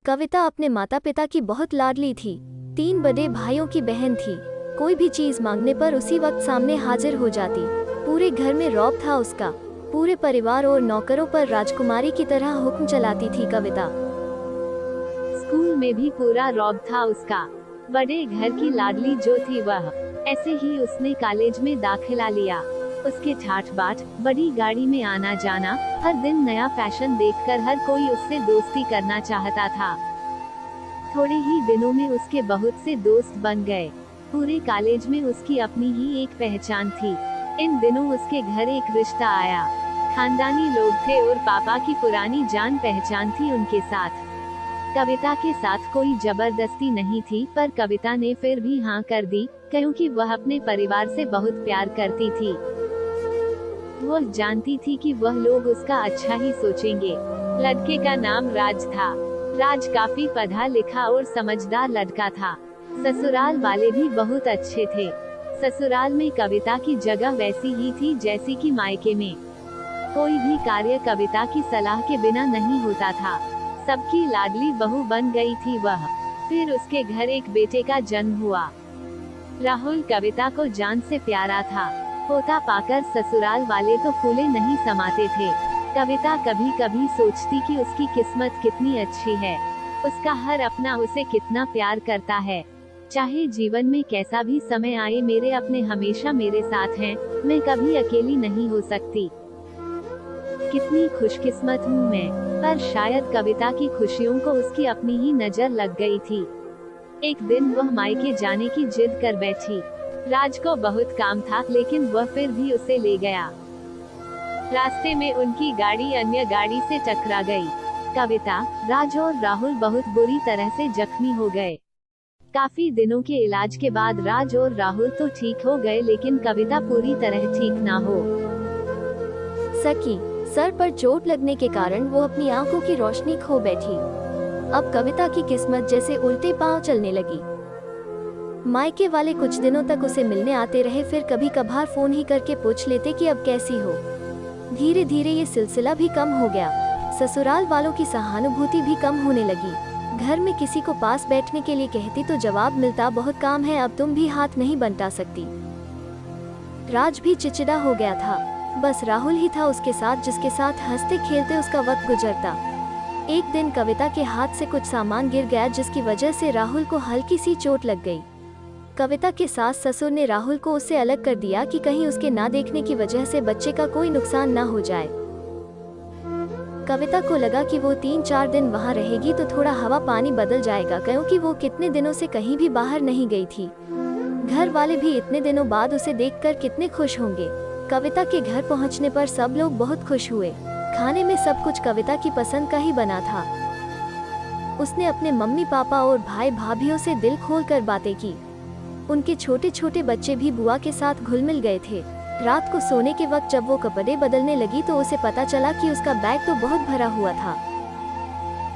कविता अपने माता पिता की बहुत लाडली थी। 3 बड़े भाइयों की बहन थी। कोई भी चीज मांगने पर उसी वक्त सामने हाजिर हो जाती। पूरे घर में रौब था उसका। पूरे परिवार और नौकरों पर राजकुमारी की तरह हुक्म चलाती थी कविता। स्कूल में भी पूरा रौब था उसका। बड़े घर की लाडली जो थी वह, ऐसे ही उसने कॉलेज में दाखिला लिया। उसके ठाठ बाट, बड़ी गाड़ी में आना जाना, हर दिन नया फैशन देखकर हर कोई उससे दोस्ती करना चाहता था। थोड़े ही दिनों में उसके बहुत से दोस्त बन गए। पूरे कॉलेज में उसकी अपनी ही एक पहचान थी। इन दिनों उसके घर एक रिश्ता आया। खानदानी लोग थे और पापा की पुरानी जान पहचान थी उनके साथ। कविता के साथ कोई जबरदस्ती नहीं थी, पर कविता ने फिर भी हाँ कर दी, क्योंकि वह अपने परिवार से बहुत प्यार करती थी। वह जानती थी कि वह लोग उसका अच्छा ही सोचेंगे। लड़के का नाम राज था। राज काफी पढ़ा लिखा और समझदार लड़का था। ससुराल वाले भी बहुत अच्छे थे। ससुराल में कविता की जगह वैसी ही थी जैसी कि मायके में। कोई भी कार्य कविता की सलाह के बिना नहीं होता था। सबकी लाडली बहू बन गई थी वह। फिर उसके घर एक बेटे का जन्म हुआ। राहुल कविता को जान से प्यारा था। पोता पाकर ससुराल वाले तो फूले नहीं समाते थे। कविता कभी कभी सोचती कि उसकी किस्मत कितनी अच्छी है। उसका हर अपना उसे कितना प्यार करता है। चाहे जीवन में कैसा भी समय आए, मेरे अपने हमेशा मेरे साथ हैं। मैं कभी अकेली नहीं हो सकती। कितनी खुशकिस्मत हूँ मैं। पर शायद कविता की खुशियों को उसकी अपनी ही नजर लग गई थी। एक दिन वह मायके जाने की जिद कर बैठी। राज को बहुत काम था, लेकिन वह फिर भी उसे ले गया। रास्ते में उनकी गाड़ी अन्य गाड़ी से टकरा गई। कविता, राज और राहुल बहुत बुरी तरह से जख्मी हो गए। काफी दिनों के इलाज के बाद राज और राहुल तो ठीक हो गए, लेकिन कविता पूरी तरह ठीक ना हो सकी। सर पर चोट लगने के कारण वो अपनी आंखों की रोशनी खो बैठी। अब कविता की किस्मत जैसे उल्टे पांव चलने लगी। मायके वाले कुछ दिनों तक उसे मिलने आते रहे, फिर कभी कभार फोन ही करके पूछ लेते कि अब कैसी हो। धीरे धीरे ये सिलसिला भी कम हो गया। ससुराल वालों की सहानुभूति भी कम होने लगी। घर में किसी को पास बैठने के लिए कहती तो जवाब मिलता, बहुत काम है, अब तुम भी हाथ नहीं बंटा सकती। राज भी चिचिड़ा हो गया था। बस राहुल ही था उसके साथ, जिसके साथ हंसते खेलते उसका वक्त गुजरता। एक दिन कविता के हाथ से कुछ सामान गिर गया, जिसकी वजह से राहुल को हल्की सी चोट लग गई। कविता के सास ससुर ने राहुल को उससे अलग कर दिया कि कहीं उसके ना देखने की वजह से बच्चे का कोई नुकसान ना हो जाए। कविता को लगा कि वो 3-4 दिन वहाँ रहेगी तो थोड़ा हवा पानी बदल जाएगा, क्योंकि वो कितने दिनों से कहीं भी बाहर नहीं गई थी। घर वाले भी इतने दिनों बाद उसे देखकर कितने खुश होंगे। कविता के घर पहुंचने पर सब लोग बहुत खुश हुए। खाने में सब कुछ कविता की पसंद का ही बना था। उसने अपने मम्मी पापा और भाई भाभीयों से दिल खोलकर बातें की। उनके छोटे छोटे बच्चे भी बुआ के साथ घुल मिल गए थे। रात को सोने के वक्त जब वो कपड़े बदलने लगी तो उसे पता चला कि उसका बैग तो बहुत भरा हुआ था।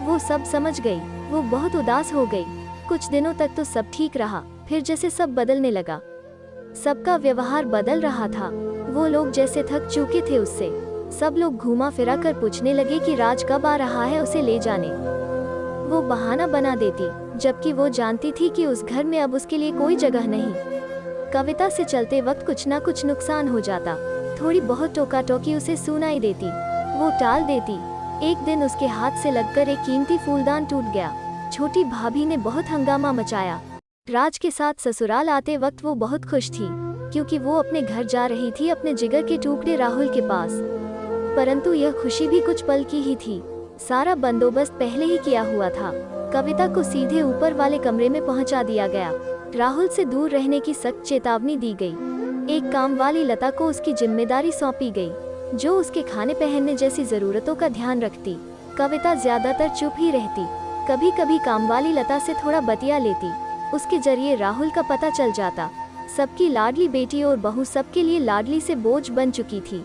वो सब समझ गई। वो बहुत उदास हो गई। कुछ दिनों तक तो सब ठीक रहा, फिर जैसे सब बदलने लगा। सबका व्यवहार बदल रहा था। वो लोग जैसे थक चुके थे उससे। सब लोग घुमा फिरा कर पूछने लगे कि राज कब आ रहा है उसे ले जाने। वो बहाना बना देती, जबकि वो जानती थी कि उस घर में अब उसके लिए कोई जगह नहीं। कविता से चलते वक्त कुछ ना कुछ नुकसान हो जाता। थोड़ी बहुत टोका टोकी उसे सुनाई देती, वो टाल देती। एक दिन उसके हाथ से लगकर एक कीमती फूलदान टूट गया। छोटी भाभी ने बहुत हंगामा मचाया। राज के साथ ससुराल आते वक्त वो बहुत खुश थी, क्योंकि वो अपने घर जा रही थी, अपने जिगर के टुकड़े राहुल के पास। परंतु यह खुशी भी कुछ पल की ही थी। सारा बंदोबस्त पहले ही किया हुआ था। कविता को सीधे ऊपर वाले कमरे में पहुंचा दिया गया। राहुल से दूर रहने की सख्त चेतावनी दी गई। एक काम वाली लता को उसकी जिम्मेदारी सौंपी गई, जो उसके खाने पहनने जैसी जरूरतों का ध्यान रखती। कविता ज्यादातर चुप ही रहती। कभी कभी काम वाली लता से थोड़ा बतिया लेती। उसके जरिए राहुल का पता चल जाता। सबकी लाडली बेटी और बहू सबके लिए लाडली से बोझ बन चुकी थी।